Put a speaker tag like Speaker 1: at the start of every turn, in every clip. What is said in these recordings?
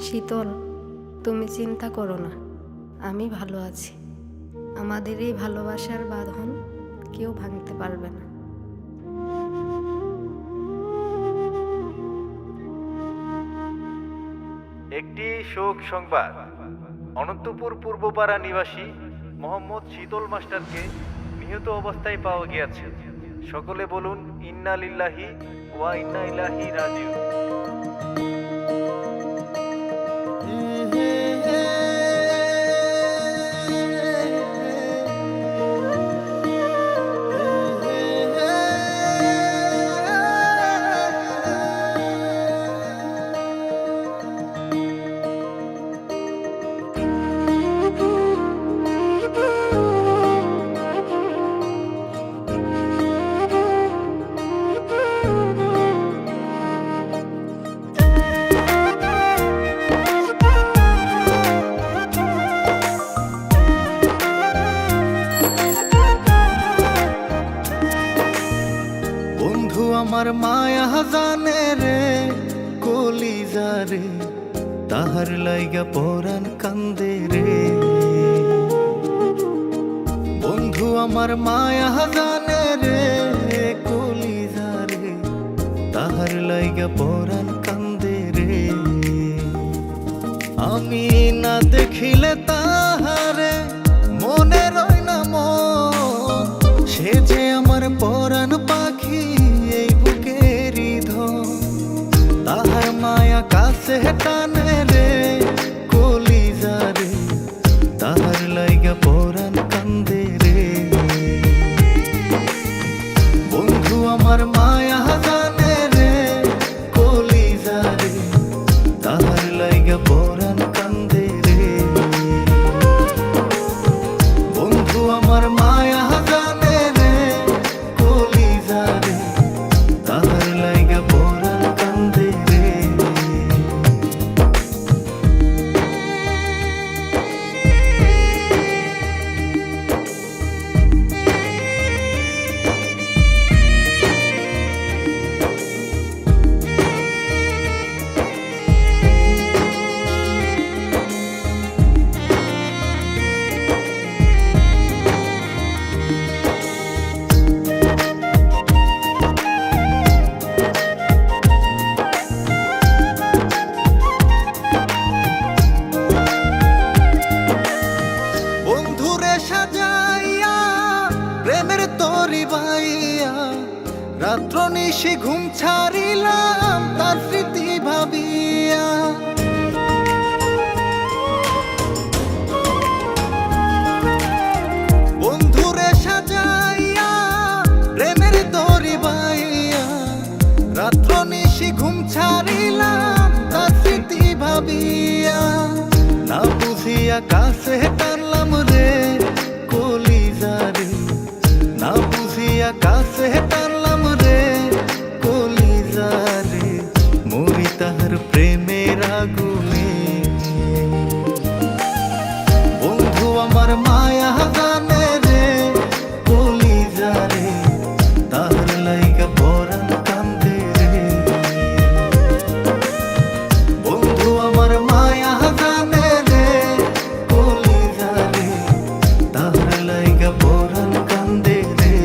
Speaker 1: শীতল, তুমি চিন্তা করো না, আমি ভালো আছি। আমাদের এই ভালোবাসার বাঁধন কেউ ভাঙতে পারবে না।
Speaker 2: একটি শোক সংবাদ। অনন্তপুর পূর্বপাড়া নিবাসী মোহাম্মদ শীতল মাস্টারকে নিহত অবস্থায় পাওয়া গিয়েছে। সকলে বলুন ইন্না লিল্লাহি ওয়া ইন্না ইলাইহি রাজিউন।
Speaker 3: বন্ধু আমার মায়া জানে রে, কলিজা রে, তাহার লাইগা পরাণ কান্দে রে। বন্ধু আমার মায়া জানে রে, কলিজা রে, তাহার লাইগা পরাণ কান্দে রে। আমি না দেখিলে তাহারে মনে রয় না মন, সে যে আমার পরাণ পাখি এই বুকেরই ধন। তাহার মায়া কাছে টানে রে, কলিজা রে, তাহার লাইগা পরাণ কান্দে রে। বন্ধু আমার মায়া জানে রে, কলিজা রে, তাহার লাইগা পরাণ কান্দে রে। বন্ধু আমার মায়া জানে রে, কলিজা রে, তাহার লাইগা পরাণ কান্দে রে। বন্ধুরে সাজাইয়া প্রেমের তরি বাইয়া, রাত্র নিশি ঘুম ছাড়িলাম তার স্মৃতি ভাবিয়া। বন্ধুরে সাজাইয়া প্রেমের তরি বাইয়া, রাত্র নিশি ঘুম ছাড়িলাম তার স্মৃতি ভাবিয়া। না বুঝিয়া কাছে টানলাম রে, কলিজা রে, না বুঝিয়া কাছে টানলাম রে, কলিজা রে, মরি তাহার প্রেমের আগুনে। বন্ধু আমার মায়া জানে রে, কলিজা রে, তাহার লাইগা পরাণ কান্দে রে। বন্ধু আমার মায়া জানে রে, কলিজা রে, তাহার লাইগা পরাণ কান্দে রে।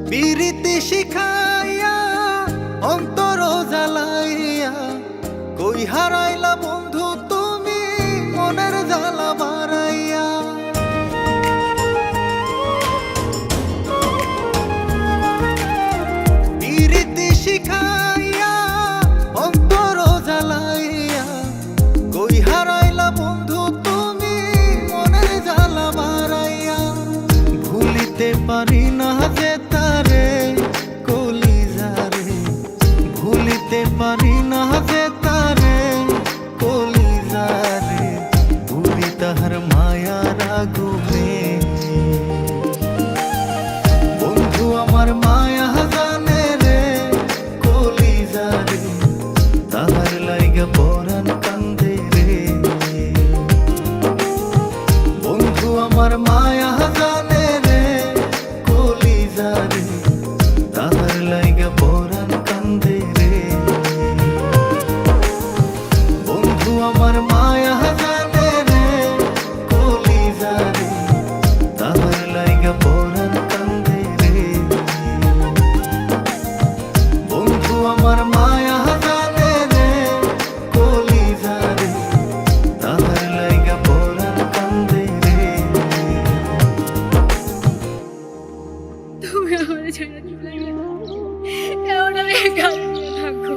Speaker 3: পিরিতি শিখাইয়া অন্তর জ্বালাইয়া, কই হারাইলা বন্ধু তুমি মনের জ্বালা বাড়াইয়া। পিরিতি শিখাইয়া অন্তর জ্বালাইয়া, কই হারাইলা বন্ধু তুমি মনের জ্বালা বাড়াইয়া। ভুলিতে পারি না যে তারে, কলিজা রে, ভুলিতে পারি না যে তারে, কলিজা আমার মায়া জানে রে কলিজা রে তাহার লাইগা পরাণ কান্দে রে
Speaker 4: তুমি আমার ছেড়ে চলে গেলে এখন আমি একা থাকবো